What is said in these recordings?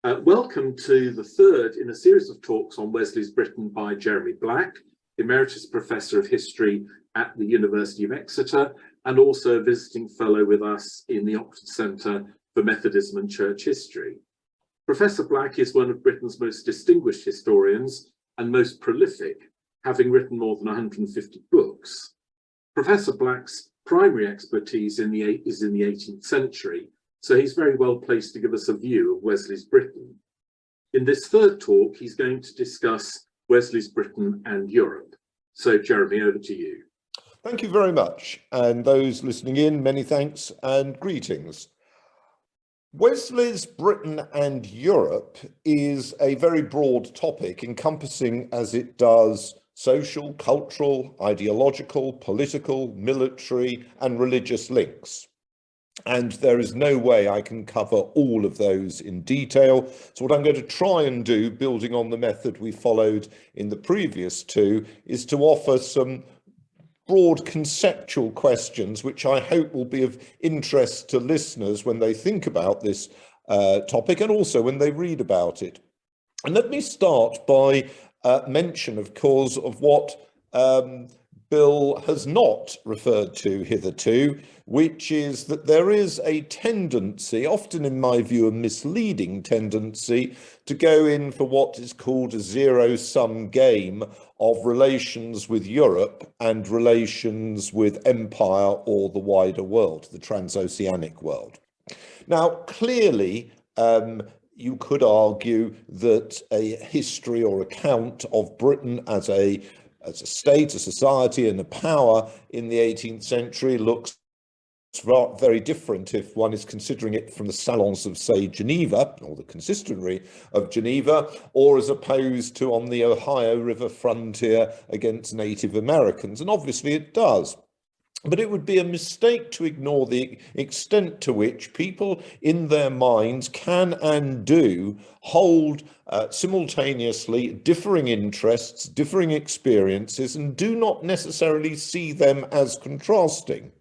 Welcome to the third in a series of talks on Wesley's Britain by Jeremy Black, Emeritus Professor of History at the University of Exeter, and also a visiting fellow with us in the Oxford Centre for Methodism and Church History. Professor Black is one of Britain's most distinguished historians and most prolific, having written more than 150 books. Professor Black's primary expertise is in the 18th century, so he's very well placed to give us a view of Wesley's Britain. In this third talk, he's going to discuss Wesley's Britain and Europe. So Jeremy, over to you. Thank you very much. And those listening in, many thanks and greetings. Wesley's Britain and Europe is a very broad topic, encompassing as it does social, cultural, ideological, political, military, and religious links. And there is no way I can cover all of those in detail. So what I'm going to try and do, building on the method we followed in the previous two, is to offer some broad conceptual questions, which I hope will be of interest to listeners when they think about this topic and also when they read about it. And let me start by mention, of course, of what Bill has not referred to hitherto, which is that there is a tendency, often in my view a misleading tendency, to go in for what is called a zero-sum game of relations with Europe and relations with empire or the wider world, the transoceanic world. Now, clearly, you could argue that a history or account of Britain as a state, a society, and a power in the 18th century looks very different if one is considering it from the salons of, say, Geneva, or the consistory of Geneva, or as opposed to on the Ohio River frontier against Native Americans. And obviously it does. But it would be a mistake to ignore the extent to which people in their minds can and do hold simultaneously differing interests, differing experiences, and do not necessarily see them as contrasting.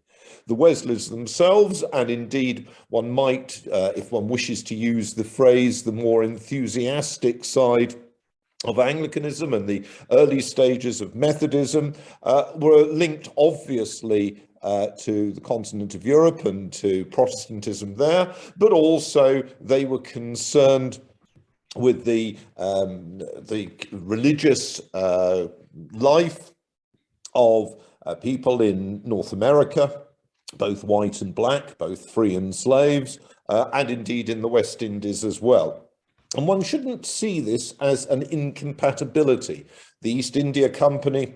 The Wesleys themselves, and indeed one might, if one wishes to use the phrase, the more enthusiastic side of Anglicanism and the early stages of Methodism, were linked obviously to the continent of Europe and to Protestantism there, but also they were concerned with the religious life of people in North America, both white and black, both free and slaves, and indeed in the West Indies as well. And one shouldn't see this as an incompatibility. The East India Company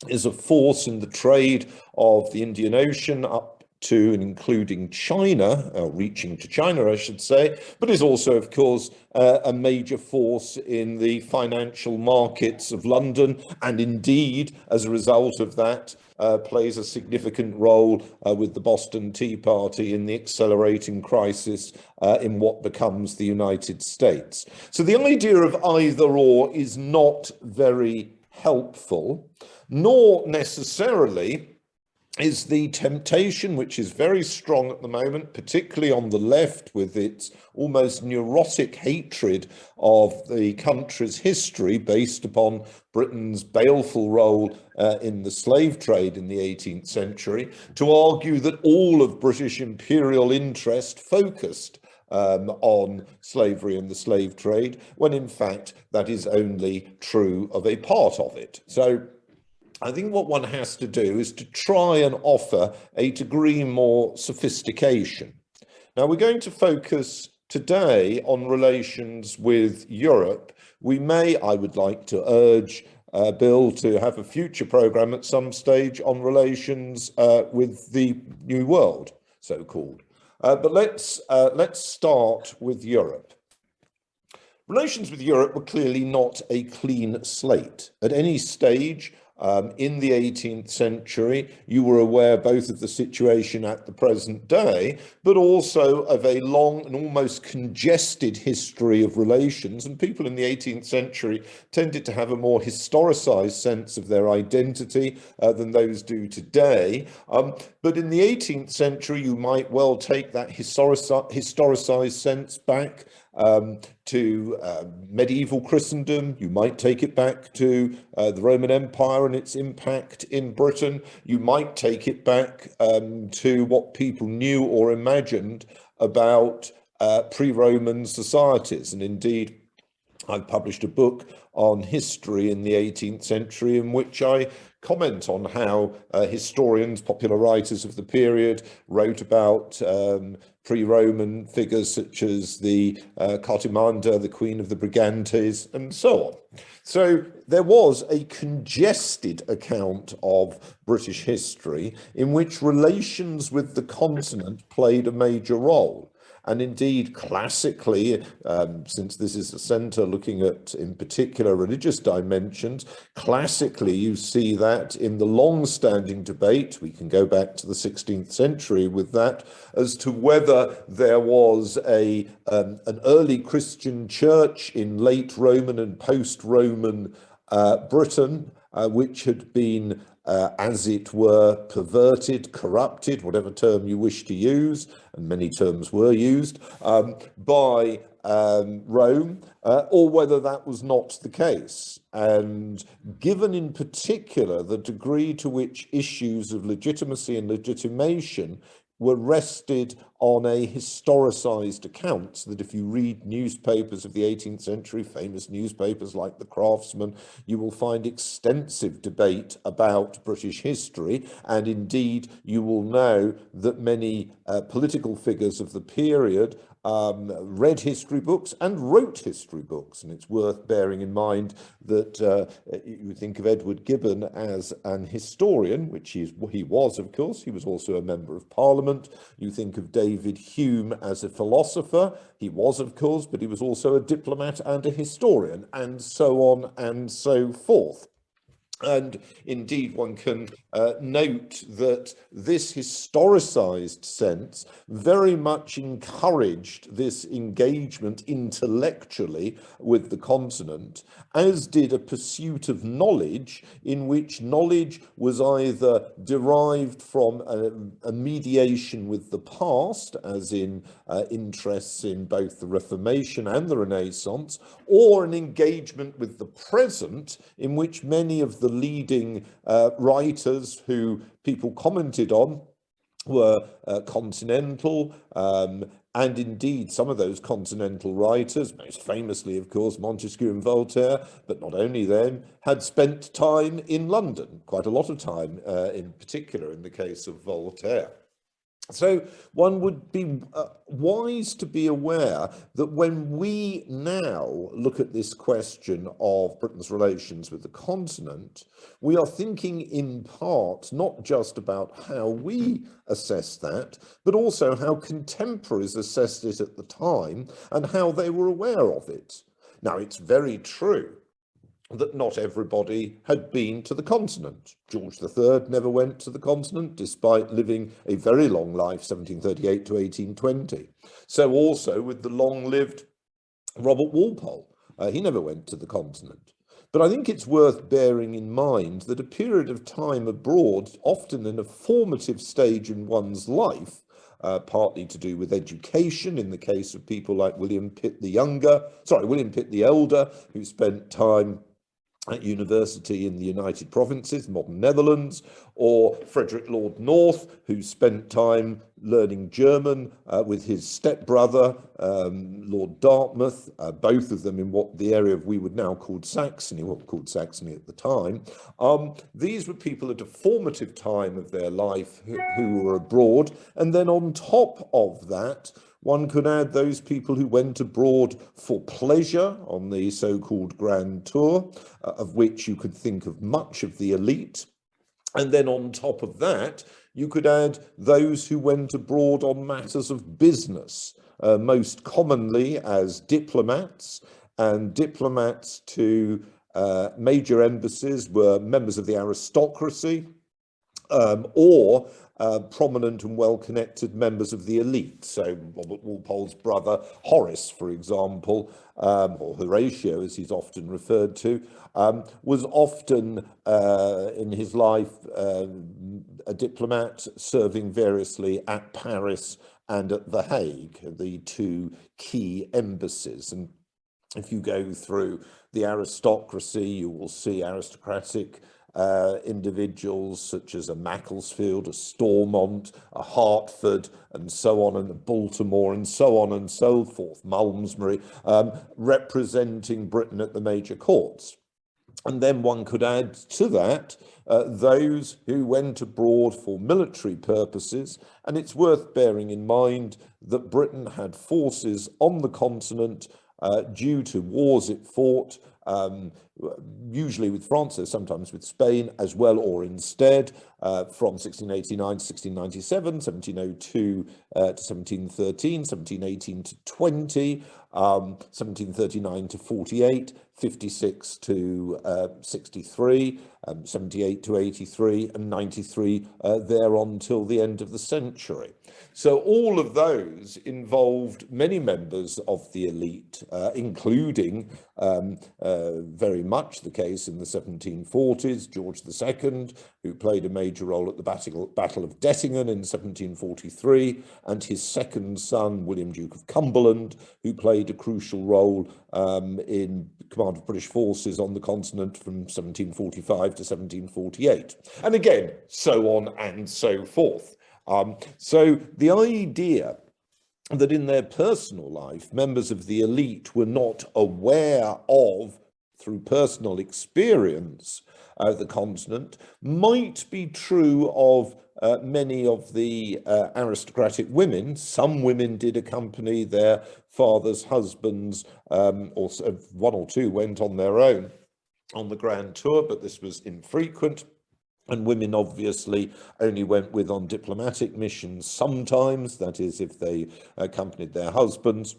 is a force in the trade of the Indian Ocean up to and including China, reaching to China, I should say, but is also, of course, a major force in the financial markets of London, and indeed, as a result of that, plays a significant role with the Boston Tea Party in the accelerating crisis in what becomes the United States. So the idea of either or is not very helpful, nor necessarily is the temptation, which is very strong at the moment, particularly on the left, with its almost neurotic hatred of the country's history based upon Britain's baleful role in the slave trade in the 18th century, to argue that all of British imperial interest focused on slavery and the slave trade, when in fact that is only true of a part of it. So I think what one has to do is to try and offer a degree more sophistication. Now, we're going to focus today on relations with Europe. We may, I would like to urge Bill to have a future programme at some stage on relations with the New World, so-called. But let's start with Europe. Relations with Europe were clearly not a clean slate. At any stage, in the 18th century, you were aware both of the situation at the present day, but also of a long and almost congested history of relations. And people in the 18th century tended to have a more historicized sense of their identity than those do today. But in the 18th century, you might well take that historicized sense back to medieval Christendom. You might take it back to the Roman Empire and its impact in Britain. You might take it back to what people knew or imagined about pre-Roman societies. And indeed, I've published a book on history in the 18th century in which I comment on how historians, popular writers of the period, wrote about pre-Roman figures such as the Cartimanda, the Queen of the Brigantes, and so on. So there was a congested account of British history in which relations with the continent played a major role. And indeed, classically, since this is a centre looking at, in particular, religious dimensions, classically you see that in the long-standing debate, we can go back to the 16th century with that, as to whether there was an early Christian church in late Roman and post-Roman Britain, which had been as it were, perverted, corrupted, whatever term you wish to use, and many terms were used, by Rome, or whether that was not the case. And given in particular the degree to which issues of legitimacy and legitimation were rested on a historicised account, so that if you read newspapers of the 18th century, famous newspapers like The Craftsman, you will find extensive debate about British history, and indeed you will know that many political figures of the period read history books and wrote history books. And it's worth bearing in mind that you think of Edward Gibbon as an historian, which he was, of course. He was also a member of Parliament. You think of David Hume as a philosopher. He was, of course, but he was also a diplomat and a historian, and so on and so forth. And indeed, one can note that this historicised sense very much encouraged this engagement intellectually with the continent, as did a pursuit of knowledge in which knowledge was either derived from a mediation with the past, as in interests in both the Reformation and the Renaissance, or an engagement with the present in which many of the leading writers who people commented on were continental, and indeed some of those continental writers, most famously of course Montesquieu and Voltaire, but not only them, had spent time in London, quite a lot of time in particular in the case of Voltaire. So one would be wise to be aware that when we now look at this question of Britain's relations with the continent, we are thinking in part not just about how we assess that, but also how contemporaries assessed it at the time and how they were aware of it. Now, it's very true that not everybody had been to the continent. George III never went to the continent, despite living a very long life, 1738 to 1820. So also with the long-lived Robert Walpole. He never went to the continent. But I think it's worth bearing in mind that a period of time abroad, often in a formative stage in one's life, partly to do with education, in the case of people like William Pitt the Elder, who spent time at university in the United Provinces, modern Netherlands, or Frederick Lord North, who spent time learning German with his stepbrother, Lord Dartmouth, both of them in what the area we would now call Saxony, what called Saxony at the time. These were people at a formative time of their life who were abroad, and then on top of that, one could add those people who went abroad for pleasure on the so-called Grand Tour, of which you could think of much of the elite. And then on top of that, you could add those who went abroad on matters of business, most commonly as diplomats, and diplomats to major embassies were members of the aristocracy, or prominent and well-connected members of the elite. So Robert Walpole's brother Horace, for example, or Horatio as he's often referred to, was often in his life a diplomat serving variously at Paris and at The Hague, the two key embassies. And if you go through the aristocracy, you will see aristocratic individuals such as a Macclesfield, a Stormont, a Hertford, and so on, and a Baltimore, and so on and so forth, Malmesbury, representing Britain at the major courts. And then one could add to that those who went abroad for military purposes. And it's worth bearing in mind that Britain had forces on the continent due to wars it fought, usually with France, sometimes with Spain as well, or instead, from 1689 to 1697, 1702 to 1713, 1718 to 20, 1739 to 48, 56 to 63, 78 to 83, and 93 thereon till the end of the century. So all of those involved many members of the elite, including very much the case in the 1740s, George II, who played a major role at the Battle of Dettingen in 1743, and his second son, William, Duke of Cumberland, who played a crucial role in command of British forces on the continent from 1745 to 1748. And again, so on and so forth. So the idea that in their personal life, members of the elite were not aware of, through personal experience, the continent, might be true of many of the aristocratic women. Some women did accompany their fathers' husbands, or one or two went on their own on the grand tour, but this was infrequent. And women obviously only went with on diplomatic missions sometimes, that is, if they accompanied their husbands,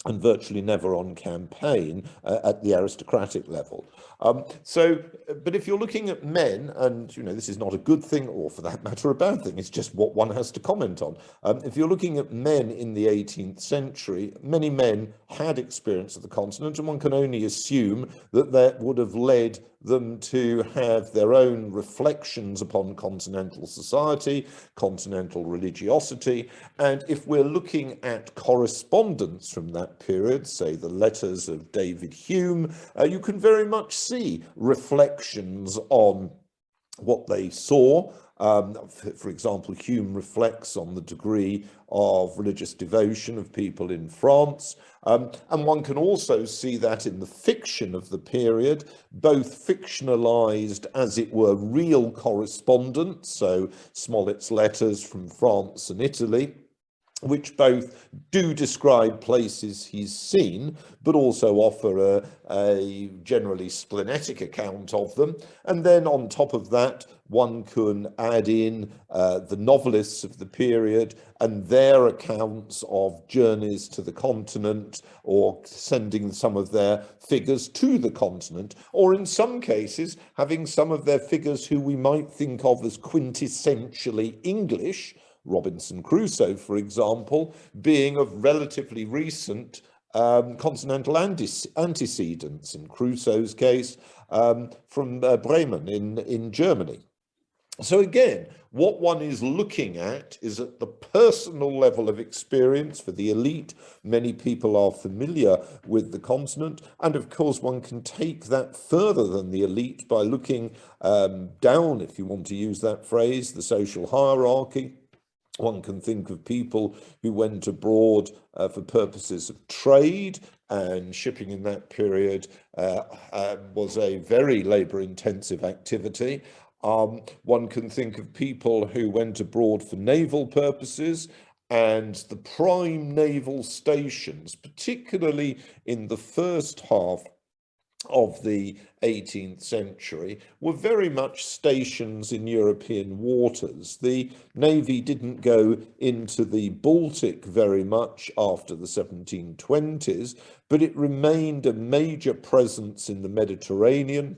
and virtually never on campaign at the aristocratic level. But if you're looking at men, and you know, this is not a good thing, or for that matter a bad thing, it's just what one has to comment on. If you're looking at men in the 18th century, many men had experience of the continent, and one can only assume that that would have led them to have their own reflections upon continental society, continental religiosity. And if we're looking at correspondence from that period, say the letters of David Hume, you can very much see reflections on what they saw. For example, Hume reflects on the degree of religious devotion of people in France. And one can also see that in the fiction of the period, both fictionalized, as it were, real correspondence, so Smollett's letters from France and Italy, which both do describe places he's seen, but also offer a generally splenetic account of them. And then on top of that, one can add in the novelists of the period and their accounts of journeys to the continent, or sending some of their figures to the continent, or in some cases, having some of their figures who we might think of as quintessentially English, Robinson Crusoe, for example, being of relatively recent continental antecedents, in Crusoe's case, from Bremen in Germany. So again, what one is looking at is at the personal level of experience for the elite. Many people are familiar with the continent, and of course one can take that further than the elite by looking down, if you want to use that phrase, the social hierarchy. One can think of people who went abroad for purposes of trade, and shipping in that period was a very labour-intensive activity. One can think of people who went abroad for naval purposes, and the prime naval stations, particularly in the first half of the 18th century, were very much stations in European waters. The Navy didn't go into the Baltic very much after the 1720s, but it remained a major presence in the Mediterranean,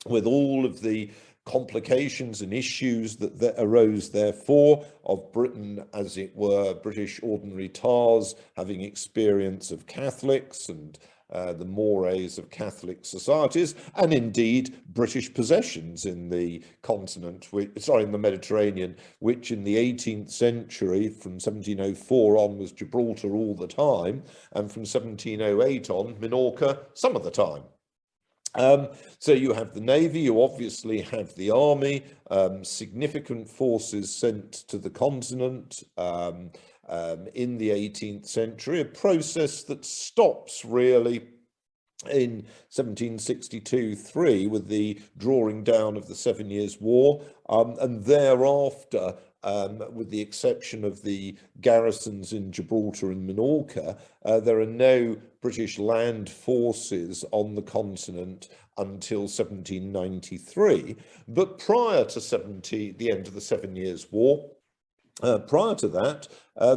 with all of the complications and issues that arose therefore of Britain, as it were, British ordinary tars having experience of Catholics and the mores of Catholic societies, and indeed British possessions in the continent, in the Mediterranean, which in the 18th century, from 1704 on, was Gibraltar all the time, and from 1708 on, Minorca some of the time. So you have the Navy, you obviously have the Army, significant forces sent to the continent in the 18th century, a process that stops really in 1762-3 with the drawing down of the 7 Years' War, and thereafter, with the exception of the garrisons in Gibraltar and Minorca, there are no British land forces on the continent until 1793. But prior to the end of the 7 Years' War, prior to that,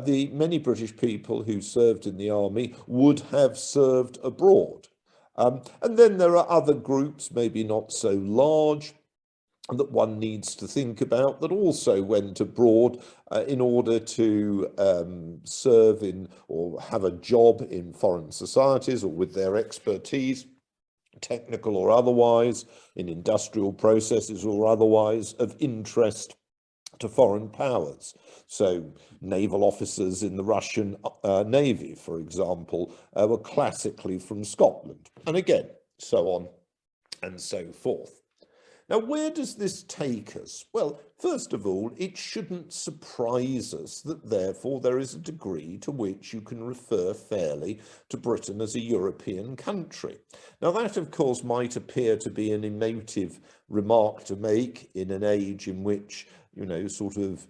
the many British people who served in the army would have served abroad. And then there are other groups, maybe not so large, that one needs to think about, that also went abroad in order to serve in or have a job in foreign societies, or with their expertise, technical or otherwise, in industrial processes or otherwise, of interest to foreign powers. So naval officers in the Russian Navy, for example, were classically from Scotland, and again, so on and so forth. Now, where does this take us? Well, first of all, it shouldn't surprise us that therefore there is a degree to which you can refer fairly to Britain as a European country. Now, that, of course, might appear to be an emotive remark to make in an age in which, you know, sort of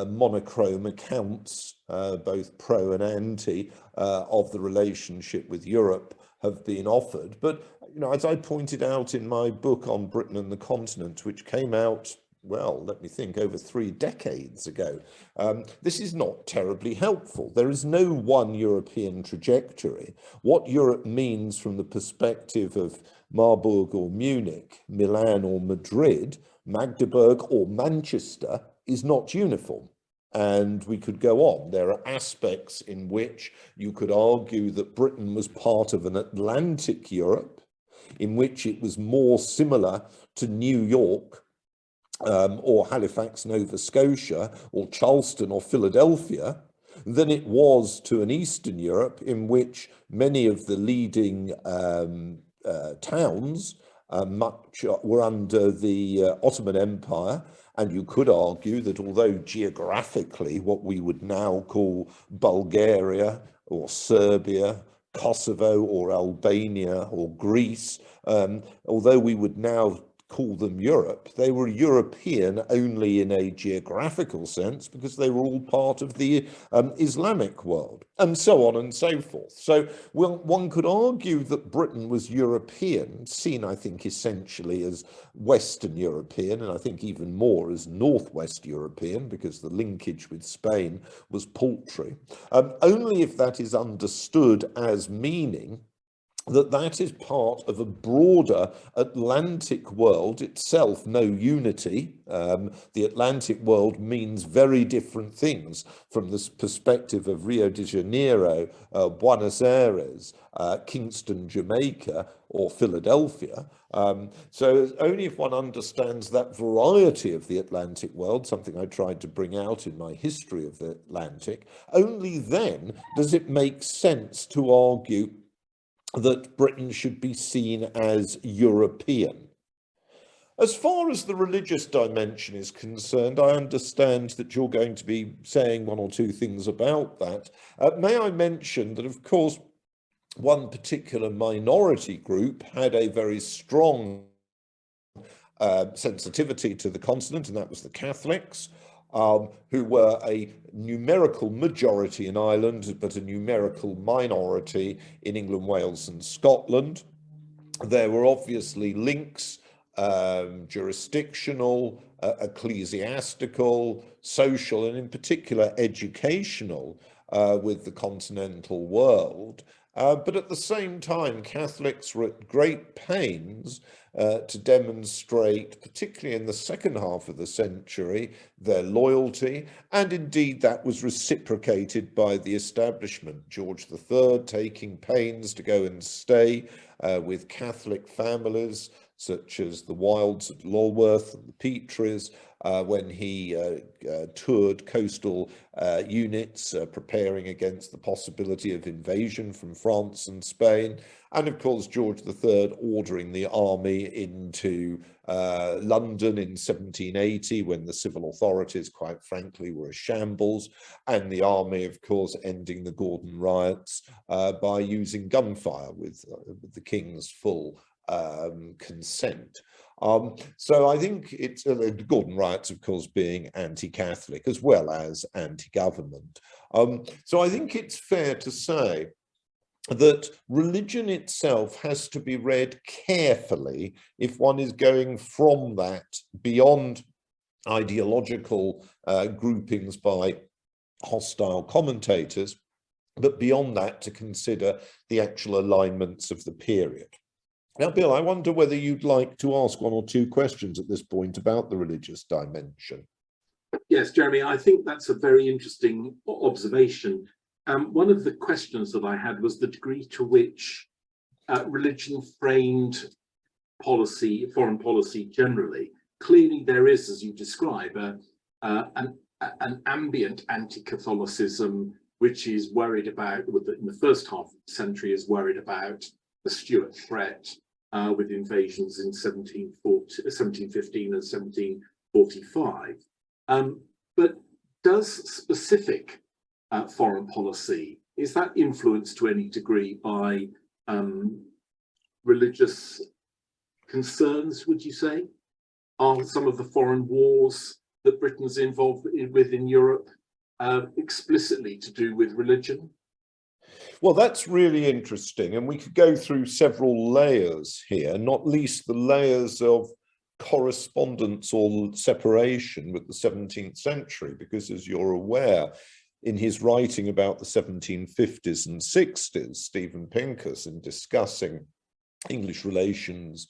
monochrome accounts, both pro and anti, of the relationship with Europe have been offered. But, you know, as I pointed out in my book on Britain and the continent, which came out, well, let me think, over 3 decades ago, this is not terribly helpful. There is no one European trajectory. What Europe means from the perspective of Marburg or Munich, Milan or Madrid, Magdeburg or Manchester is not uniform. And we could go on. There are aspects in which you could argue that Britain was part of an Atlantic Europe, in which it was more similar to New York or Halifax, Nova Scotia, or Charleston or Philadelphia, than it was to an Eastern Europe in which many of the leading towns were under the Ottoman Empire. And you could argue that although geographically what we would now call Bulgaria or Serbia, Kosovo or Albania or Greece, although we would now call them Europe, they were European only in a geographical sense because they were all part of the Islamic world, and so on and so forth. So one could argue that Britain was European, seen, I think, essentially as Western European, and I think even more as Northwest European, because the linkage with Spain was paltry, only if that is understood as meaning that is part of a broader Atlantic world, itself no unity. The Atlantic world means very different things from the perspective of Rio de Janeiro, Buenos Aires, Kingston, Jamaica, or Philadelphia. So only if one understands that variety of the Atlantic world, something I tried to bring out in my history of the Atlantic, only then does it make sense to argue that Britain should be seen as European. As far as the religious dimension is concerned, I understand that you're going to be saying 1 or 2 things about that. May I mention that, of course, one particular minority group had a very strong sensitivity to the continent, and that was the Catholics, who were a numerical majority in Ireland, but a numerical minority in England, Wales, and Scotland. There were obviously links, jurisdictional, ecclesiastical, social, and in particular educational, with the continental world. But at the same time, Catholics were at great pains to demonstrate, particularly in the second half of the century, their loyalty, and indeed that was reciprocated by the establishment. George III taking pains to go and stay with Catholic families, such as the Wilds at Lulworth and the Petries, when he toured coastal units preparing against the possibility of invasion from France and Spain. And of course, George III ordering the army into London in 1780, when the civil authorities, quite frankly, were a shambles, and the army, of course, ending the Gordon riots by using gunfire with the king's full consent. So I think it's the Gordon riots, of course, being anti-Catholic as well as anti-government. So I think it's fair to say that religion itself has to be read carefully if one is going from that beyond ideological groupings by hostile commentators, but beyond that to consider the actual alignments of the period. Now, Bill, I wonder whether you'd like to ask one or two questions at this point about the religious dimension. Yes, Jeremy, I think that's a very interesting observation. One of the questions that I had was the degree to which religion framed policy, foreign policy generally. Clearly there is, as you describe, an ambient anti-Catholicism which is worried about, in the first half of the century, is worried about the Stuart threat with invasions in 1715 and 1745. But does specific foreign policy, is that influenced to any degree by religious concerns, would you say? Are some of the foreign wars that Britain's involved with in Europe explicitly to do with religion? Well, that's really interesting, and we could go through several layers here, not least the layers of correspondence or separation with the 17th century, because as you're aware, in his writing about the 1750s and 60s, Stephen Pincus, in discussing English relations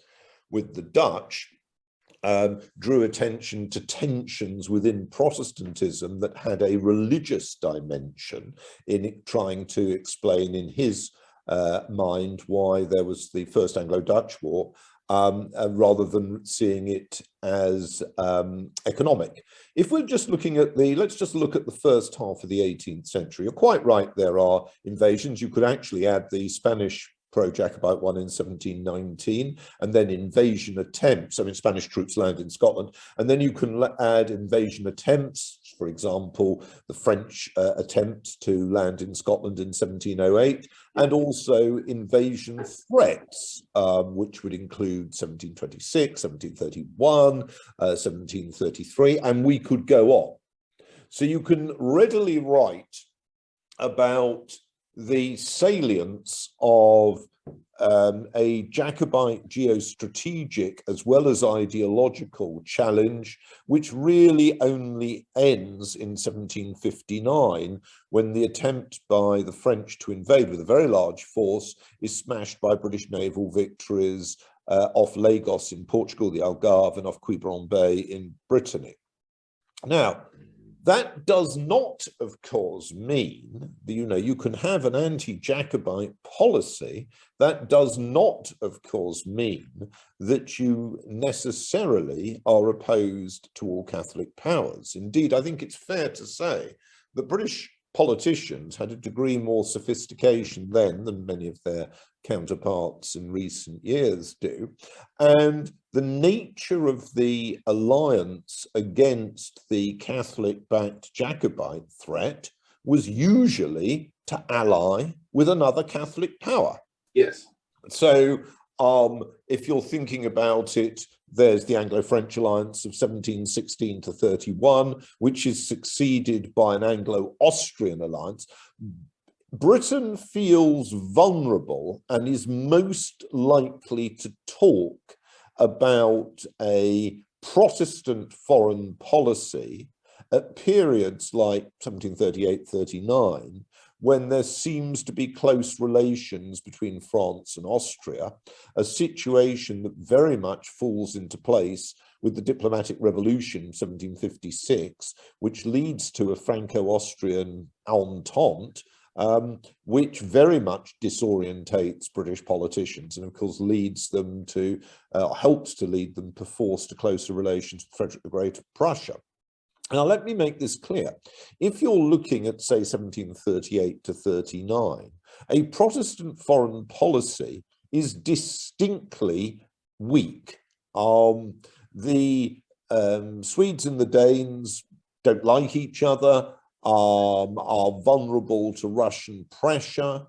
with the Dutch, drew attention to tensions within Protestantism that had a religious dimension in it, trying to explain in his mind why there was the First Anglo-Dutch War, rather than seeing it as economic. If we're just looking at let's just look at the first half of the 18th century. You're quite right, there are invasions. You could actually add the Spanish pro-Jacobite one in 1719, and then invasion attempts. I mean, Spanish troops land in Scotland, and then you can add invasion attempts. For example, the French attempt to land in Scotland in 1708, and also invasion threats, which would include 1726, 1731, 1733, and we could go on. So you can readily write about the salience of a Jacobite geostrategic as well as ideological challenge, which really only ends in 1759, when the attempt by the French to invade with a very large force is smashed by British naval victories off Lagos in Portugal, the Algarve, and off Quiberon Bay in Brittany. Now, that does not, of course, mean that, you can have an anti-Jacobite policy. That does not, of course, mean that you necessarily are opposed to all Catholic powers. Indeed, I think it's fair to say that British politicians had a degree more sophistication then than many of their counterparts in recent years do. And the nature of the alliance against the Catholic-backed Jacobite threat was usually to ally with another Catholic power. Yes. So if you're thinking about it, there's the Anglo-French alliance of 1716 to 31, which is succeeded by an Anglo-Austrian alliance. Britain feels vulnerable and is most likely to talk about a Protestant foreign policy at periods like 1738-39, when there seems to be close relations between France and Austria, a situation that very much falls into place with the diplomatic revolution of 1756, which leads to a Franco-Austrian entente, which very much disorientates British politicians and of course leads them to, helps to lead them perforce to closer relations with Frederick the Great of Prussia. Now, let me make this clear. If you're looking at, say, 1738 to 39, a Protestant foreign policy is distinctly weak. The Swedes and the Danes don't like each other, are vulnerable to Russian pressure.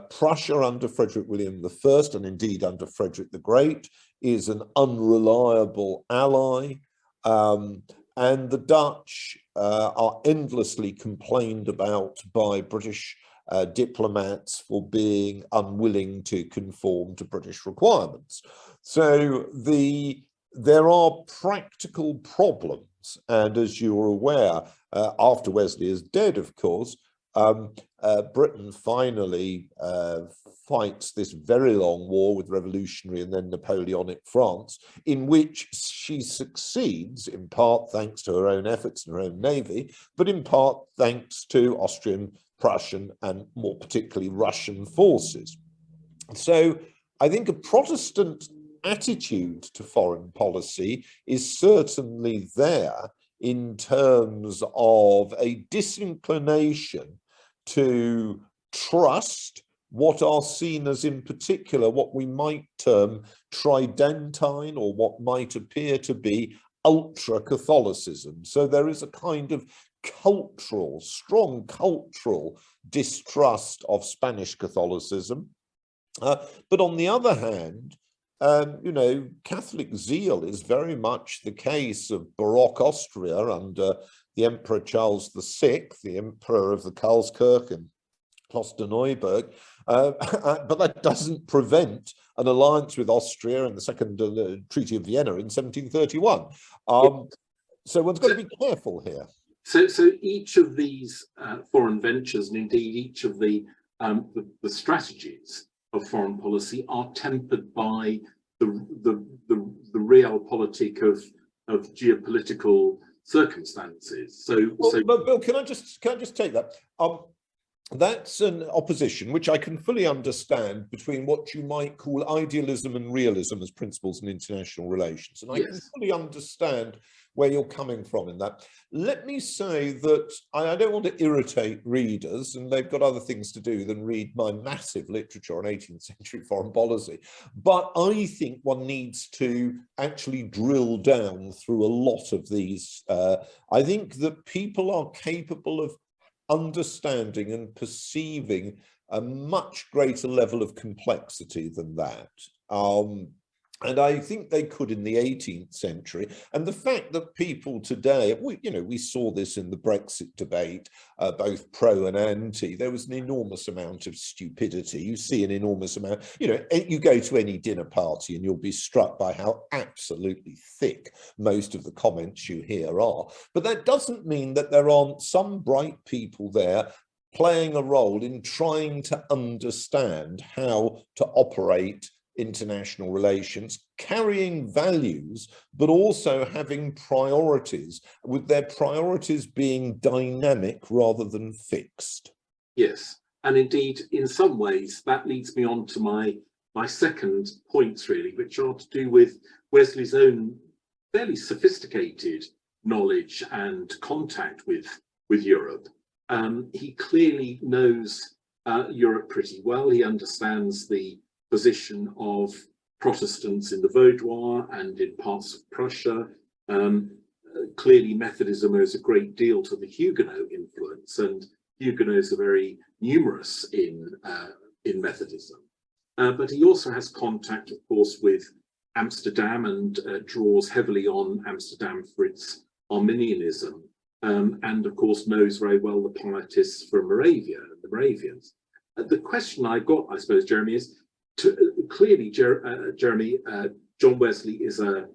Prussia under Frederick William I, and indeed under Frederick the Great, is an unreliable ally. And the Dutch are endlessly complained about by British diplomats for being unwilling to conform to British requirements. So there are practical problems. And as you're aware, after Wesley is dead, of course, Britain finally fights this very long war with revolutionary and then Napoleonic France, in which she succeeds, in part thanks to her own efforts and her own navy, but in part thanks to Austrian, Prussian, and more particularly Russian forces. So I think a Protestant attitude to foreign policy is certainly there in terms of a disinclination to trust what are seen as, in particular, what we might term tridentine, or what might appear to be ultra-Catholicism. So there is a kind of cultural, strong cultural distrust of Spanish Catholicism. But on the other hand, you know, Catholic zeal is very much the case of Baroque Austria under the Emperor Charles VI, the Emperor of the Karlskirche and Klosterneuburg, but that doesn't prevent an alliance with Austria and the Second Treaty of Vienna in 1731. So one's got to be careful here. So each of these foreign ventures, and indeed each of the strategies of foreign policy, are tempered by the realpolitik of geopolitical circumstances. But Bill, can I just take that? That's an opposition which I can fully understand between what you might call idealism and realism as principles in international relations. And I can fully understand where you're coming from in that. Let me say that I don't want to irritate readers, and they've got other things to do than read my massive literature on 18th century foreign policy. But I think one needs to actually drill down through a lot of these. I think that people are capable of understanding and perceiving a much greater level of complexity than that. And I think they could in the 18th century. And the fact that people today, we saw this in the Brexit debate, both pro and anti, there was an enormous amount of stupidity. You see an enormous amount, you go to any dinner party and you'll be struck by how absolutely thick most of the comments you hear are. But that doesn't mean that there aren't some bright people there playing a role in trying to understand how to operate international relations, carrying values, but also having priorities, with their priorities being dynamic rather than fixed. Yes, and indeed, in some ways, that leads me on to my second points, really, which are to do with Wesley's own fairly sophisticated knowledge and contact with Europe. He clearly knows Europe pretty well. He understands the position of Protestants in the Vaudois and in parts of Prussia. Clearly, Methodism owes a great deal to the Huguenot influence, and Huguenots are very numerous in Methodism. But he also has contact, of course, with Amsterdam and draws heavily on Amsterdam for its Arminianism, and of course knows very well the pietists from Moravia and the Moravians. The question I got, I suppose, Jeremy, is clearly, Jeremy, John Wesley is an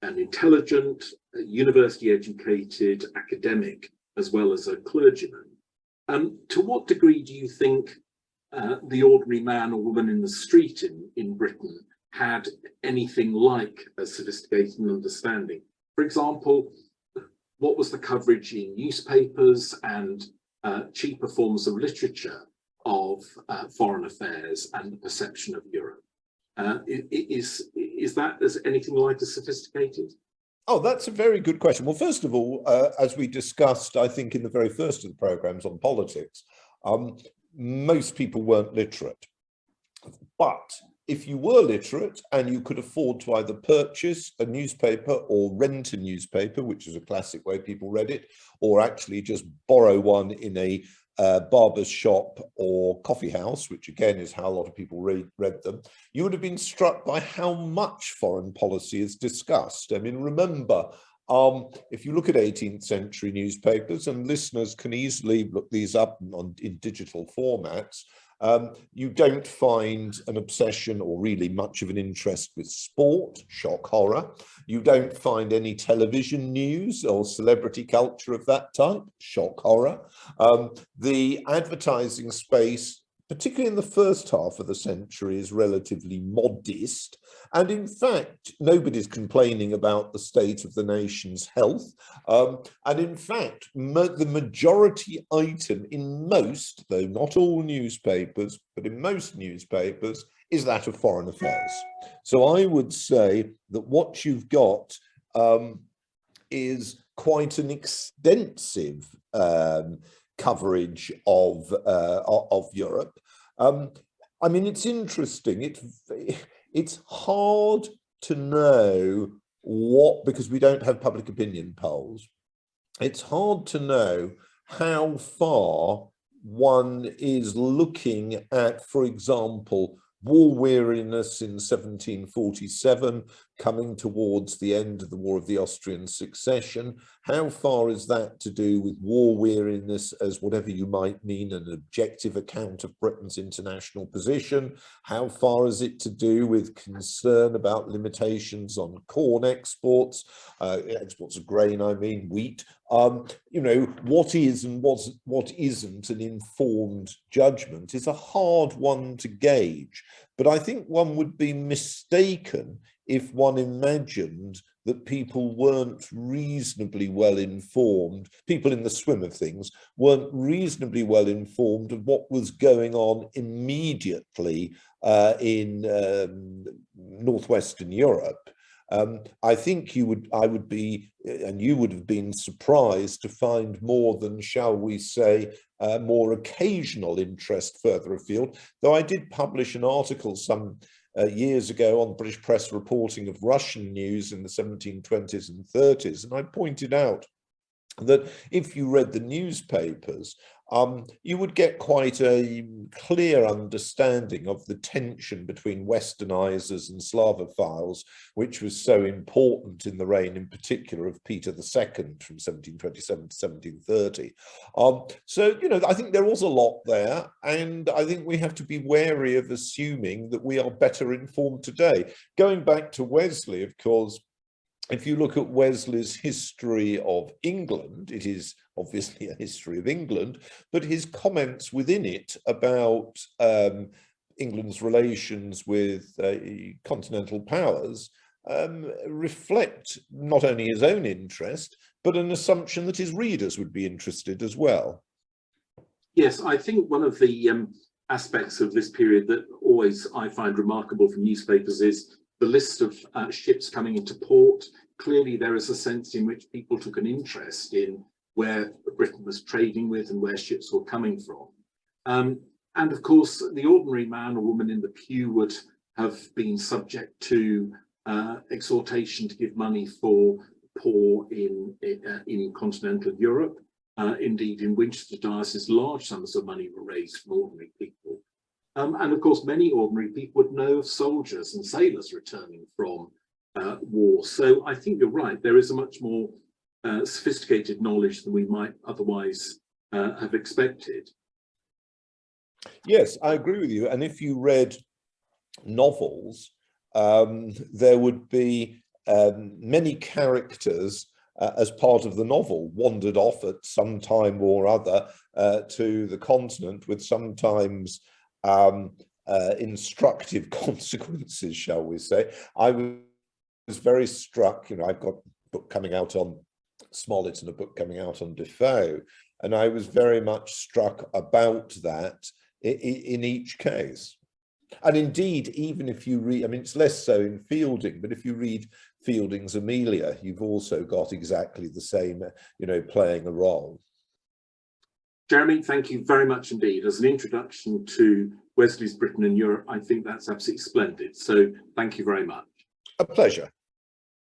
intelligent, university-educated academic, as well as a clergyman. To what degree do you think the ordinary man or woman in the street in Britain had anything like a sophisticated understanding? For example, what was the coverage in newspapers and cheaper forms of literature of foreign affairs and the perception of Europe? Is that as anything like as sophisticated? Oh, that's a very good question. Well, first of all, as we discussed, I think in the very first of the programs on politics, most people weren't literate. But if you were literate and you could afford to either purchase a newspaper or rent a newspaper, which is a classic way people read it, or actually just borrow one in a barber's shop or coffee house, which again is how a lot of people read them, you would have been struck by how much foreign policy is discussed. I mean, remember, if you look at 18th century newspapers, and listeners can easily look these up in digital formats, you don't find an obsession or really much of an interest with sport, shock horror. You don't find any television news or celebrity culture of that type, shock horror. The advertising space, particularly in the first half of the century, is relatively modest. And in fact, nobody's complaining about the state of the nation's health. And in fact, the majority item in most, though not all newspapers, but in most newspapers, is that of foreign affairs. So I would say that what you've got is quite an extensive coverage of Europe. I mean, it's interesting. It's hard to know what, because we don't have public opinion polls, it's hard to know how far one is looking at, for example, war weariness in 1747, coming towards the end of the War of the Austrian Succession. How far is that to do with war weariness as whatever you might mean, an objective account of Britain's international position? How far is it to do with concern about limitations on corn exports, exports of grain, I mean, wheat? You know, what is and what isn't an informed judgment is a hard one to gauge. But I think one would be mistaken if one imagined that people weren't reasonably well informed, people in the swim of things weren't reasonably well informed of what was going on immediately in northwestern Europe. I think I would be, and you would have been surprised to find more than, shall we say, more occasional interest further afield. Though I did publish an article some years ago on British press reporting of Russian news in the 1720s and 30s, and I pointed out that if you read the newspapers, you would get quite a clear understanding of the tension between Westernizers and Slavophiles, which was so important in the reign, in particular, of Peter II from 1727 to 1730. So, you know, I think there was a lot there, and I think we have to be wary of assuming that we are better informed today. Going back to Wesley, of course, if you look at Wesley's history of England, it is obviously a history of England, but his comments within it about England's relations with continental powers reflect not only his own interest, but an assumption that his readers would be interested as well. Yes, I think one of the aspects of this period that always I find remarkable from newspapers is the list of ships coming into port. Clearly, there is a sense in which people took an interest in where Britain was trading with and where ships were coming from. And of course, the ordinary man or woman in the pew would have been subject to exhortation to give money for poor in continental Europe. Indeed, in Winchester Diocese, large sums of money were raised from ordinary people. And of course, many ordinary people would know of soldiers and sailors returning from war. So I think you're right. There is a much more sophisticated knowledge than we might otherwise have expected. Yes, I agree with you. And if you read novels, there would be many characters as part of the novel, wandered off at some time or other to the continent with sometimes instructive consequences, shall we say. I was very struck, I've got a book coming out on Smollett and a book coming out on Defoe, and I was very much struck about that in each case. And indeed, even if you read, it's less so in Fielding, but if you read Fielding's Amelia, you've also got exactly the same, playing a role. Jeremy, thank you very much indeed. As an introduction to Wesley's Britain and Europe, I think that's absolutely splendid. So thank you very much. A pleasure.